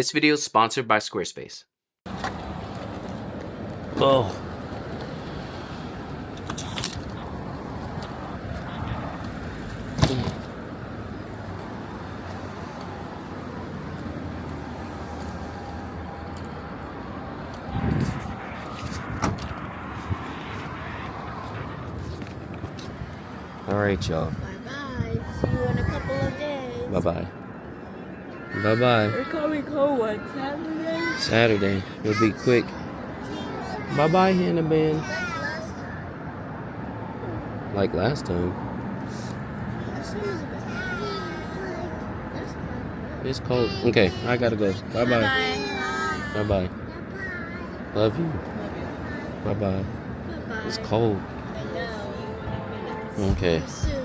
This video is sponsored by Squarespace. Oh. All right, y'all. Bye-bye. See you in a couple of days. Bye-bye. Bye-bye. We're coming home on Saturday. Saturday. It'll be quick. Bye-bye, Hannah Band. Like last time. It's cold. Okay, I gotta go. Bye-bye. Bye-bye. Love you. Bye-bye. Bye-bye. It's cold. I know. Okay. Soon.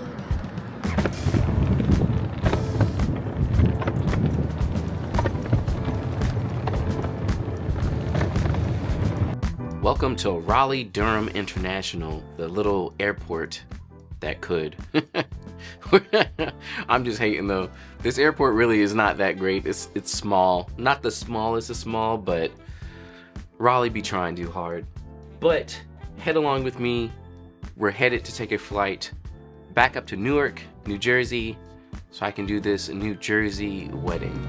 Welcome to Raleigh-Durham International, the little airport that could. I'm just hating though. This airport really is not that great. It's small. Not the smallest of small, but Raleigh be trying too hard. But head along with me. We're headed to take a flight back up to Newark, New Jersey, so I can do this New Jersey wedding.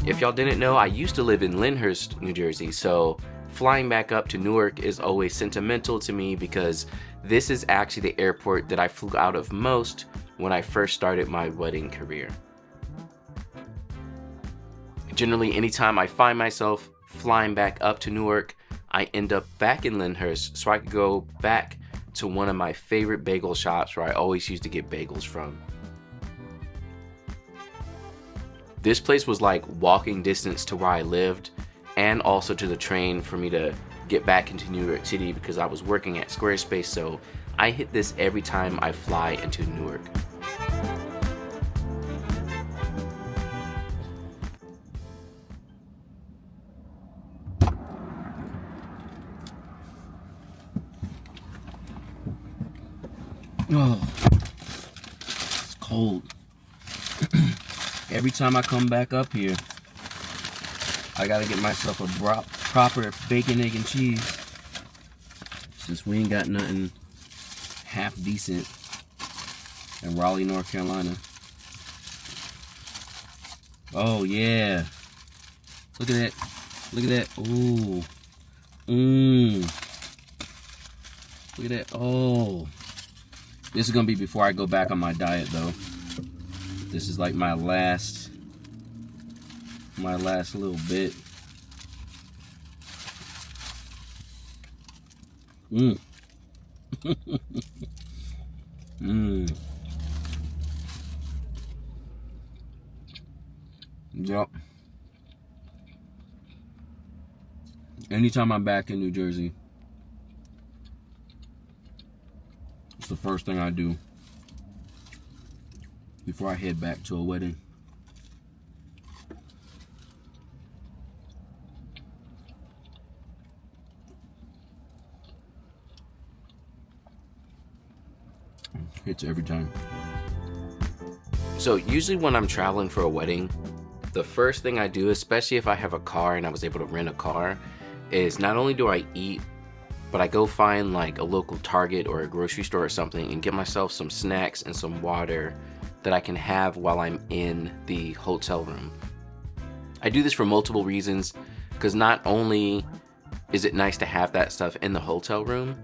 If y'all didn't know, I used to live in Lyndhurst, New Jersey, so flying back up to Newark is always sentimental to me because this is actually the airport that I flew out of most when I first started my wedding career. Generally, anytime I find myself flying back up to Newark, I end up back in Lyndhurst so I could go back to one of my favorite bagel shops where I always used to get bagels from. This place was like walking distance to where I lived and also to the train for me to get back into New York City because I was working at Squarespace, so I hit this every time I fly into Newark. Oh, it's cold. Every time I come back up here, I gotta get myself a proper bacon, egg, and cheese. Since we ain't got nothing half decent in Raleigh, North Carolina. Oh yeah. Look at that. Look at that. Ooh. Look at that. Oh. This is gonna be before I go back on my diet though. This is like my last little bit. Yep. Anytime I'm back in New Jersey, it's the first thing I do before I head back to a wedding. Hits every time. So usually when I'm traveling for a wedding, the first thing I do, especially if I have a car and I was able to rent a car, is not only do I eat, but I go find like a local Target or a grocery store or something and get myself some snacks and some water that I can have while I'm in the hotel room. I do this for multiple reasons, because not only is it nice to have that stuff in the hotel room,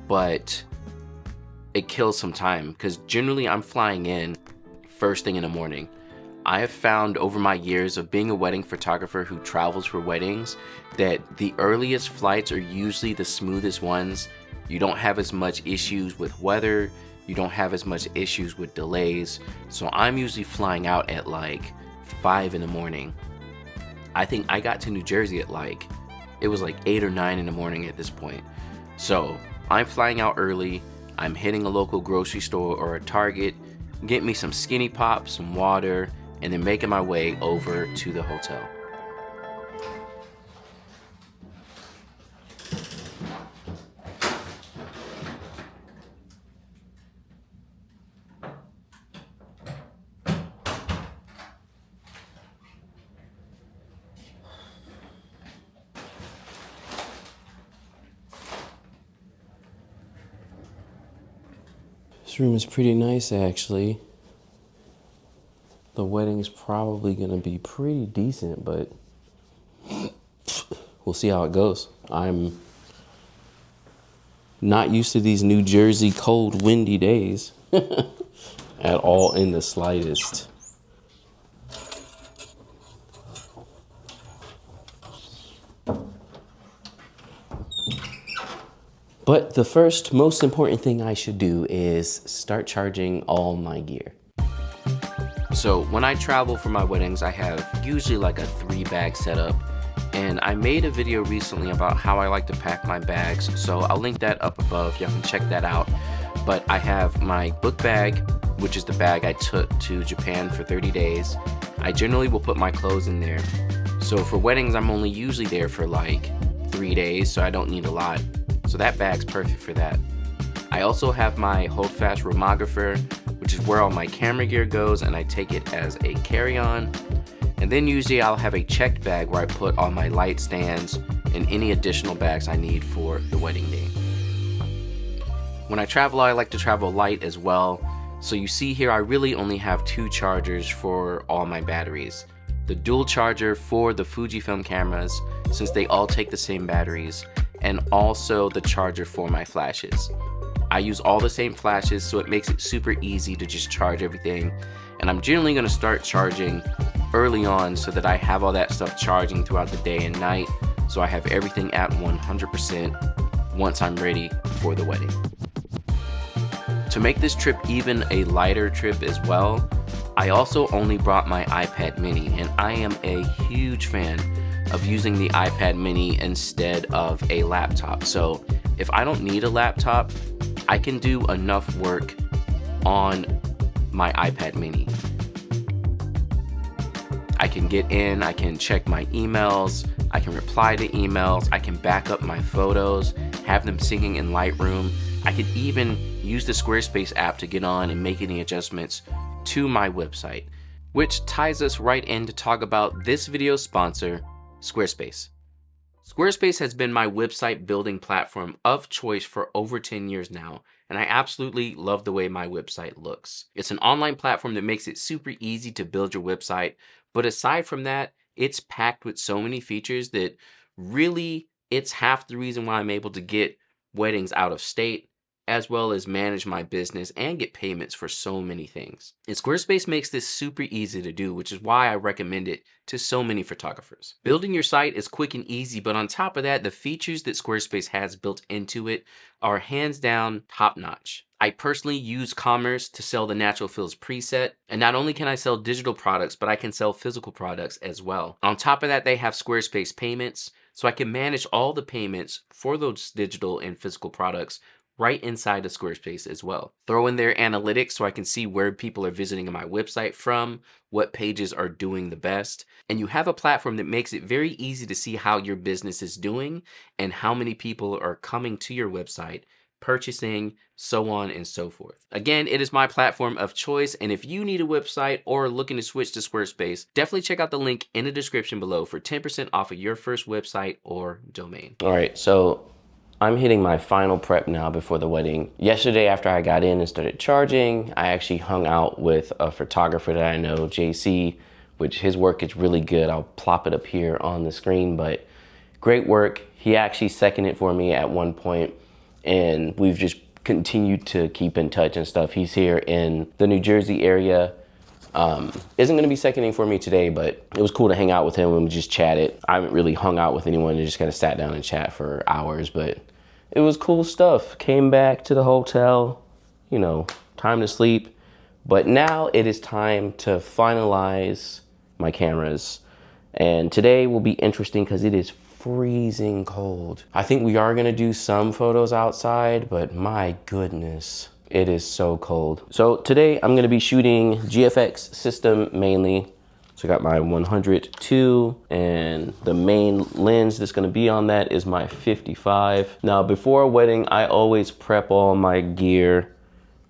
but it kills some time, because generally I'm flying in first thing in the morning. I have found over my years of being a wedding photographer who travels for weddings that the earliest flights are usually the smoothest ones. You don't have as much issues with weather, you don't have as much issues with delays. So I'm usually flying out at like 5 in the morning. I think I got to New Jersey at it was like 8 or 9 in the morning at this point. So I'm flying out early, I'm hitting a local grocery store or a Target, get me some Skinny Pop, some water, and then making my way over to the hotel. This room is pretty nice, actually. The wedding's probably gonna be pretty decent, but we'll see how it goes. I'm not used to these New Jersey cold, windy days at all in the slightest. But the first most important thing I should do is start charging all my gear. So when I travel for my weddings, I have usually like a 3-bag setup. And I made a video recently about how I like to pack my bags. So I'll link that up above. Y'all can check that out. But I have my book bag, which is the bag I took to Japan for 30 days. I generally will put my clothes in there. So for weddings, I'm only usually there for like 3 days, so I don't need a lot. So that bag's perfect for that. I also have my holdfast romographer, which is where all my camera gear goes, and I take it as a carry-on. And then usually I'll have a checked bag where I put all my light stands and any additional bags I need for the wedding day. When I travel, I like to travel light as well. So you see here, I really only have 2 chargers for all my batteries. The dual charger for the Fujifilm cameras, since they all take the same batteries, and also the charger for my flashes. I use all the same flashes, so it makes it super easy to just charge everything. And I'm generally gonna start charging early on so that I have all that stuff charging throughout the day and night, so I have everything at 100% once I'm ready for the wedding. To make this trip even a lighter trip as well, I also only brought my iPad mini, and I am a huge fan of using the iPad mini instead of a laptop. So if I don't need a laptop, I can do enough work on my iPad mini. I can get in, I can check my emails, I can reply to emails, I can back up my photos, have them syncing in Lightroom. I could even use the Squarespace app to get on and make any adjustments to my website, which ties us right in to talk about this video's sponsor, Squarespace. Squarespace has been my website building platform of choice for over 10 years now, and I absolutely love the way my website looks. It's an online platform that makes it super easy to build your website, but aside from that, it's packed with so many features that really it's half the reason why I'm able to get weddings out of state, as well as manage my business and get payments for so many things. And Squarespace makes this super easy to do, which is why I recommend it to so many photographers. Building your site is quick and easy, but on top of that, the features that Squarespace has built into it are hands down top notch. I personally use Commerce to sell the Natural Fills preset, and not only can I sell digital products, but I can sell physical products as well. On top of that, they have Squarespace payments, so I can manage all the payments for those digital and physical products right inside of Squarespace as well. Throw in their analytics so I can see where people are visiting my website from, what pages are doing the best, and you have a platform that makes it very easy to see how your business is doing and how many people are coming to your website, purchasing, so on and so forth. Again, it is my platform of choice, and if you need a website or looking to switch to Squarespace, definitely check out the link in the description below for 10% off of your first website or domain. All right, so I'm hitting my final prep now before the wedding. Yesterday, after I got in and started charging, I actually hung out with a photographer that I know, JC, which his work is really good. I'll plop it up here on the screen, but great work. He actually seconded for me at one point, and we've just continued to keep in touch and stuff. He's here in the New Jersey area. Isn't gonna be seconding for me today, but it was cool to hang out with him and we just chatted. I haven't really hung out with anyone and just kind of sat down and chat for hours, but it was cool stuff. Came back to the hotel, you know, time to sleep. But now it is time to finalize my cameras. And today will be interesting because it is freezing cold. I think we are gonna do some photos outside, but my goodness, it is so cold. So today I'm gonna be shooting GFX system mainly. So I got my 100-2, and the main lens that's gonna be on that is my 55. Now before a wedding, I always prep all my gear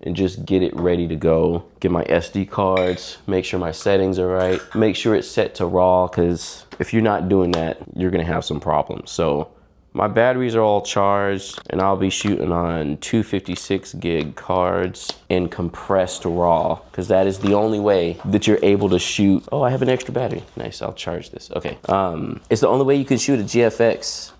and just get it ready to go. Get my SD cards, make sure my settings are right, make sure it's set to RAW, because if you're not doing that, you're gonna have some problems. So My batteries are all charged, and I'll be shooting on 256 gig cards in compressed RAW, because that is the only way that you're able to shoot. Oh, I have an extra battery. Nice, I'll charge this. Okay. It's the only way you can shoot a GFX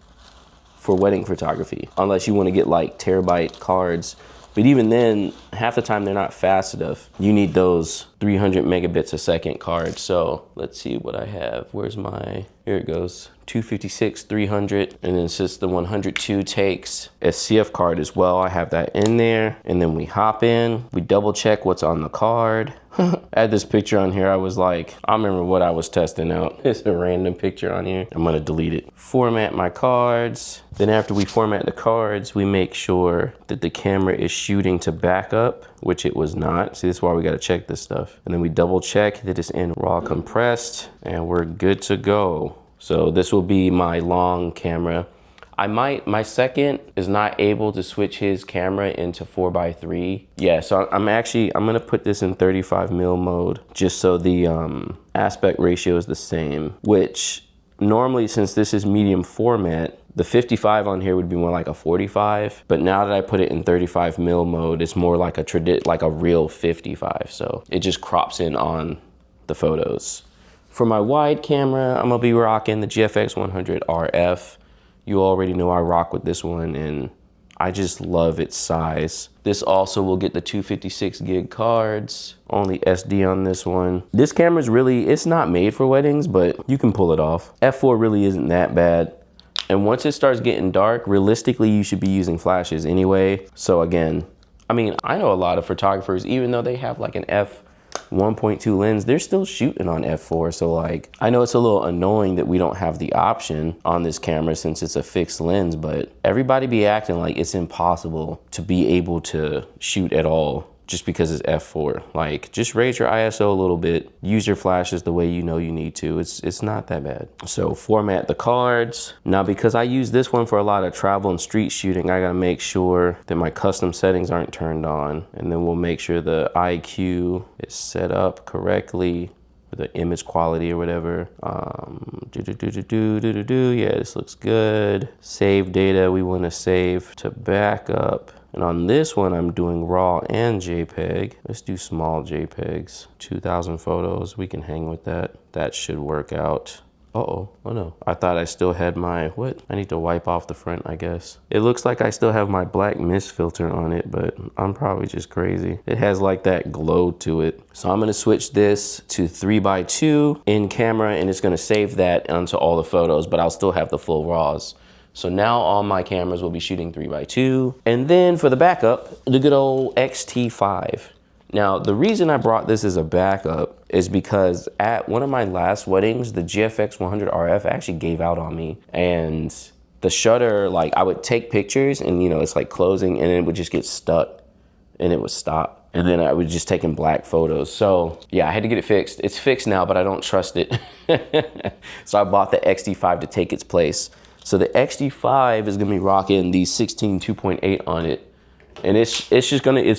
for wedding photography, unless you want to get like terabyte cards. But even then, half the time they're not fast enough. You need those 300 megabits a second cards. So let's see what I have. Where's my, here it goes. 256, 300, and then since the 102 takes a CF card as well, I have that in there. And then we hop in, we double check what's on the card. I had this picture on here. I was like, I remember what I was testing out. It's a random picture on here. I'm gonna delete it. Format my cards. Then after we format the cards, we make sure that the camera is shooting to backup, which it was not. See, this is why we gotta check this stuff. And then we double check that it's in RAW compressed, and we're good to go. So this will be my long camera. My second is not able to switch his camera into 4:3. Yeah, so I'm gonna put this in 35mm mode just so the aspect ratio is the same, which normally, since this is medium format, the 55 on here would be more like a 45, but now that I put it in 35mm mode, it's more like a real 55, so it just crops in on the photos. For my wide camera, I'm gonna be rocking the GFX 100 RF. You already know I rock with this one, and I just love its size. This also will get the 256 gig cards, only SD on this one. This camera's really, it's not made for weddings, but you can pull it off. F4 really isn't that bad. And once it starts getting dark, realistically, you should be using flashes anyway. So again, I mean, I know a lot of photographers, even though they have like an f1.2 lens, they're still shooting on f4. So like, I know it's a little annoying that we don't have the option on this camera since it's a fixed lens, but everybody be acting like it's impossible to be able to shoot at all just because it's f4. Like, just raise your ISO a little bit, use your flashes the way you know you need to. It's not that bad. So format the cards. Now, because I use this one for a lot of travel and street shooting, I gotta make sure that my custom settings aren't turned on. And then we'll make sure the IQ is set up correctly with the image quality or whatever. Yeah, this looks good. Save data, we wanna save to backup. And on this one, I'm doing RAW and JPEG. Let's do small JPEGs. 2,000 photos, we can hang with that. That should work out. Uh-oh, oh no. I thought I still had my, what? I need to wipe off the front, I guess. It looks like I still have my black mist filter on it, but I'm probably just crazy. It has like that glow to it. So I'm gonna switch this to 3:2 in camera, and it's gonna save that onto all the photos, but I'll still have the full RAWs. So now all my cameras will be shooting 3:2. And then for the backup, the good old XT5. Now, the reason I brought this as a backup is because at one of my last weddings, the GFX 100 RF actually gave out on me. And the shutter, like, I would take pictures and, you know, it's like closing, and it would just get stuck and it would stop. And then I was just taking black photos. So yeah, I had to get it fixed. It's fixed now, but I don't trust it. So I bought the XT5 to take its place. So the XT5 is gonna be rocking the 16 2.8 on it. And it's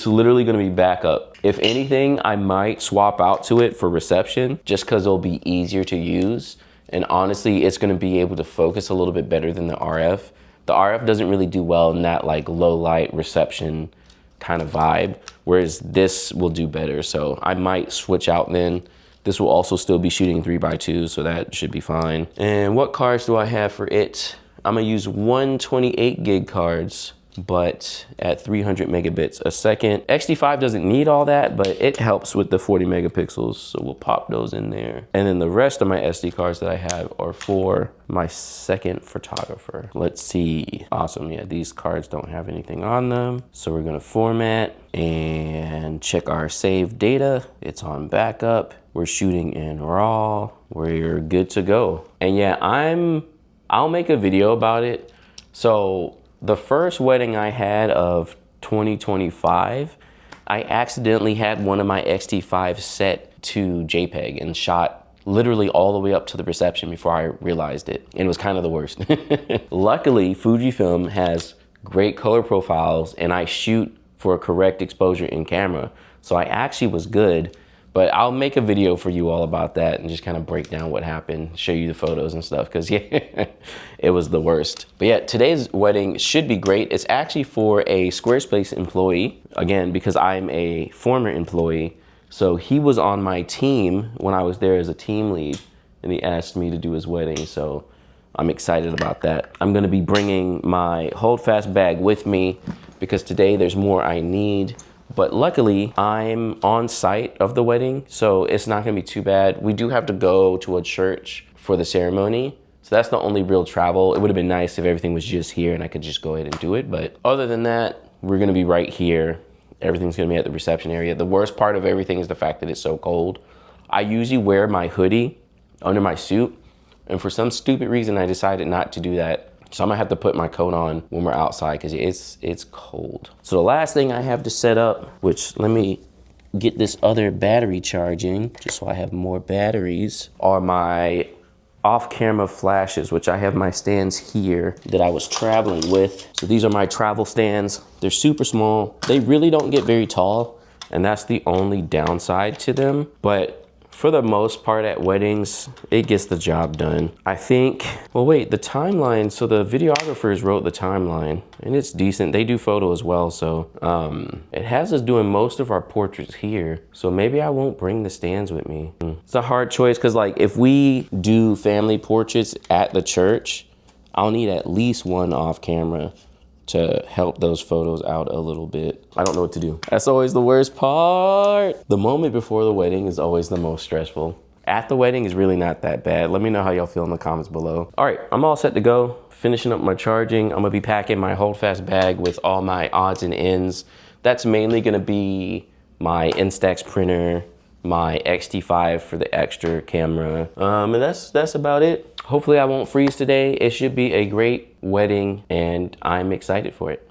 literally gonna be backup. If anything, I might swap out to it for reception just cause it'll be easier to use. And honestly, it's gonna be able to focus a little bit better than the RF. The RF doesn't really do well in that like low light reception kind of vibe, whereas this will do better. So I might switch out then. This will also still be shooting 3:2, so that should be fine. And what cards do I have for it? I'm gonna use 128 gig cards, but at 300 megabits a second. XT5 doesn't need all that, but it helps with the 40 megapixels, so we'll pop those in there. And then the rest of my SD cards that I have are for my second photographer. Let's see. Awesome, yeah, these cards don't have anything on them. So we're gonna format and check our saved data. It's on backup. We're shooting in RAW. We're good to go. And yeah, I'll make a video about it. So the first wedding I had of 2025, I accidentally had one of my XT5 set to JPEG and shot literally all the way up to the reception before I realized it. And it was kind of the worst. Luckily, Fujifilm has great color profiles and I shoot for a correct exposure in camera. So I actually was good. But I'll make a video for you all about that and just kind of break down what happened, show you the photos and stuff, because yeah, it was the worst. But yeah, today's wedding should be great. It's actually for a Squarespace employee, again, because I'm a former employee. So he was on my team when I was there as a team lead, and he asked me to do his wedding. So I'm excited about that. I'm gonna be bringing my holdfast bag with me because today there's more I need. But luckily, I'm on site of the wedding, so it's not gonna be too bad. We do have to go to a church for the ceremony, so that's the only real travel. It would have been nice if everything was just here and I could just go ahead and do it. But other than that, we're gonna be right here. Everything's gonna be at the reception area. The worst part of everything is the fact that it's so cold. I usually wear my hoodie under my suit, and for some stupid reason, I decided not to do that. So I'm gonna have to put my coat on when we're outside because it's cold. So the last thing I have to set up, which let me get this other battery charging, just so I have more batteries, are my off-camera flashes, which I have my stands here that I was traveling with. So these are my travel stands. They're super small. They really don't get very tall, and that's the only downside to them. But for the most part at weddings, it gets the job done. I think, well wait, the timeline, so the videographers wrote the timeline and it's decent. They do photo as well, so it has us doing most of our portraits here. So maybe I won't bring the stands with me. It's a hard choice because like if we do family portraits at the church, I'll need at least one off camera to help those photos out a little bit. I don't know what to do. That's always the worst part. The moment before the wedding is always the most stressful. At the wedding is really not that bad. Let me know how y'all feel in the comments below. All right, I'm all set to go. Finishing up my charging. I'm gonna be packing my holdfast bag with all my odds and ends. That's mainly gonna be my Instax printer, my X-T5 for the extra camera. And that's about it. Hopefully I won't freeze today. It should be a great wedding and I'm excited for it.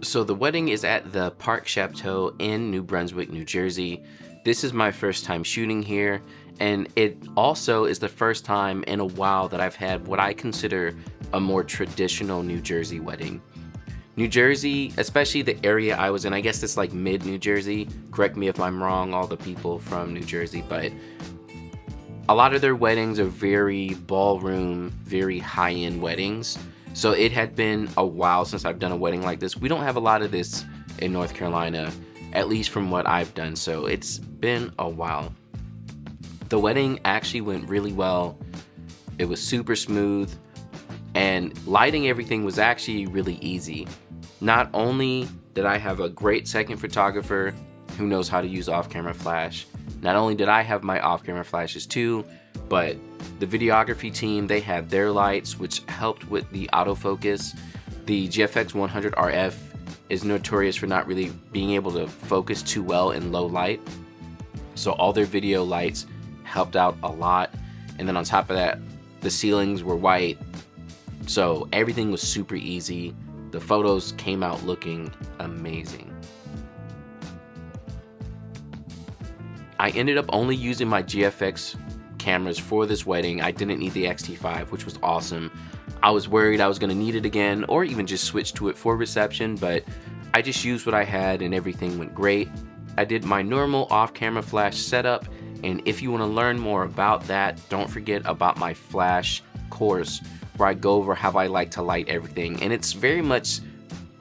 So the wedding is at the Park Chateau in New Brunswick, New Jersey. This is my first time shooting here, and it also is the first time in a while that I've had what I consider a more traditional New Jersey wedding. New Jersey, especially the area I was in, I guess it's like mid New Jersey. Correct me if I'm wrong, all the people from New Jersey, but a lot of their weddings are very ballroom, very high-end weddings. So it had been a while since I've done a wedding like this. We don't have a lot of this in North Carolina, at least from what I've done. So it's been a while. The wedding actually went really well. It was super smooth, and lighting everything was actually really easy. Not only did I have a great second photographer who knows how to use off-camera flash, not only did I have my off-camera flashes too, but the videography team, they had their lights, which helped with the autofocus. The GFX 100 RF is notorious for not really being able to focus too well in low light. So all their video lights helped out a lot. And then on top of that, the ceilings were white. So everything was super easy. The photos came out looking amazing. I ended up only using my GFX cameras for this wedding. I didn't need the X-T5, which was awesome. I was worried I was gonna need it again or even just switch to it for reception, but I just used what I had and everything went great. I did my normal off-camera flash setup, and if you wanna learn more about that, don't forget about my flash course where I go over how I like to light everything. And it's very much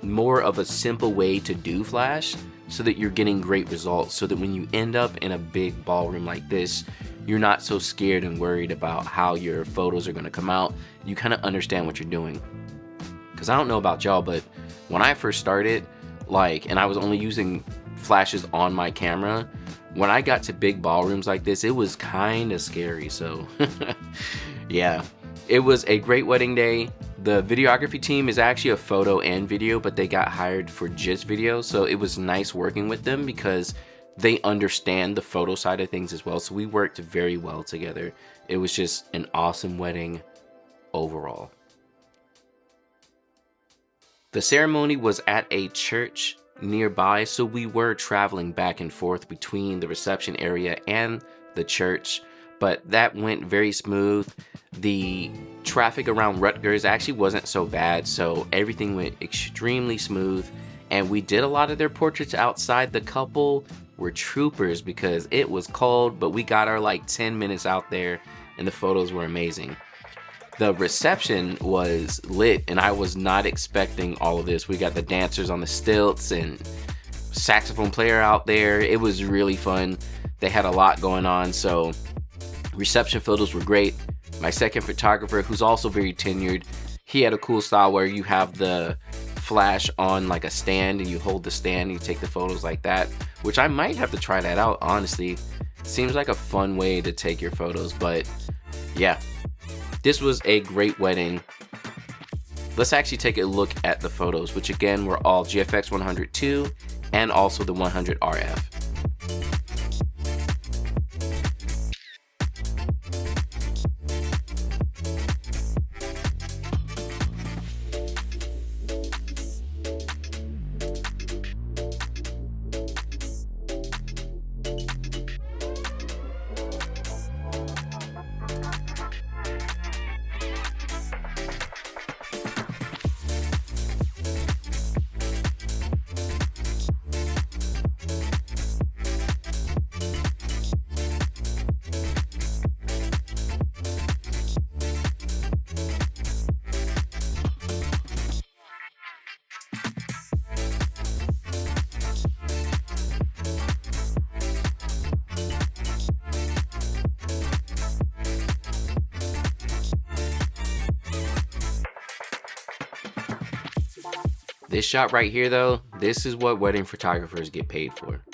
more of a simple way to do flash so that you're getting great results, so that when you end up in a big ballroom like this, you're not so scared and worried about how your photos are gonna come out. You kind of understand what you're doing. Because I don't know about y'all, but when I first started, and I was only using flashes on my camera, when I got to big ballrooms like this, it was kind of scary. So yeah, it was a great wedding day. The videography team is actually a photo and video, but they got hired for just video. So it was nice working with them because they understand the photo side of things as well. So we worked very well together. It was just an awesome wedding overall. The ceremony was at a church nearby, so we were traveling back and forth between the reception area and the church, but that went very smooth. The traffic around Rutgers actually wasn't so bad, so everything went extremely smooth, and we did a lot of their portraits outside. The couple were troopers because it was cold, but we got our like 10 minutes out there and the photos were amazing. The reception was lit and I was not expecting all of this. We got the dancers on the stilts and saxophone player out there. It was really fun. They had a lot going on, so reception photos were great. My second photographer, who's also very tenured, he had a cool style where you have the flash on like a stand and you hold the stand and you take the photos like that, which I might have to try that out, honestly. Seems like a fun way to take your photos, but yeah, this was a great wedding. Let's actually take a look at the photos, which again were all GFX 102 and also the 100 RF. This shot right here though, this is what wedding photographers get paid for.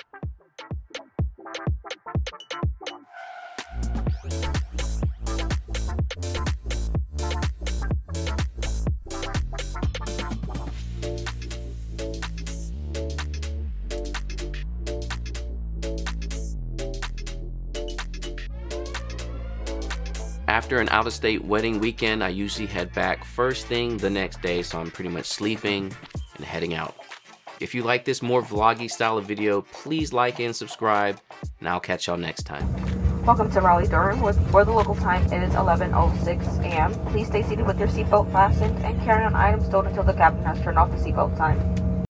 After an out-of-state wedding weekend, I usually head back first thing the next day, so I'm pretty much sleeping and heading out. If you like this more vloggy style of video, please like and subscribe, and I'll catch y'all next time. Welcome to Raleigh, Durham. For the local time, it is 11:06 a.m. Please stay seated with your seatbelt fastened and carry on items stowed until the captain has turned off the seatbelt sign.